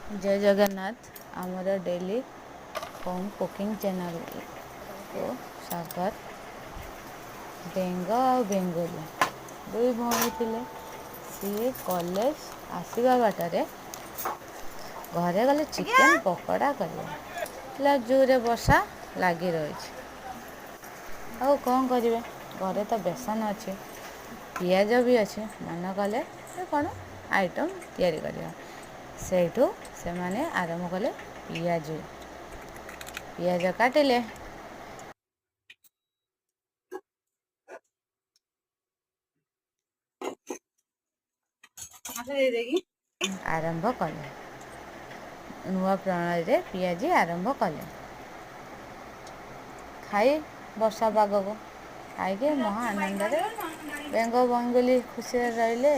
जय जगन्नाथ आमर daily home cooking channel को स्वागत। बेंग आ बेंगोली दुई भौणी थिले। सी कॉलेज आसवा बाटर घरे गले चिकेन पकोड़ा कले जोरे वर्षा लगी रही। ଆଉ କ'ଣ କରିବେ, ଘରେ ତ ବେସନ ଅଛି, ପିଆଜ ବି ଅଛି। ମନେ କଲେ ସେ କ'ଣ ଆଇଟମ୍ ତିଆରି କରିବା। ସେଇଠୁ ସେମାନେ ଆରମ୍ଭ କଲେ ପିଆଜ କାଟିଲେ। ଆରମ୍ଭ କଲେ ନୂଆ ପ୍ରଣାଳୀରେ ପିଆଜି ଆରମ୍ଭ କଲେ। ଖାଇ ବର୍ଷା ପାଗକୁ ଖାଇକି ମହା ଆନନ୍ଦରେ ବେଙ୍ଗ ବେଙ୍ଗୁଲି ଖୁସିରେ ରହିଲେ।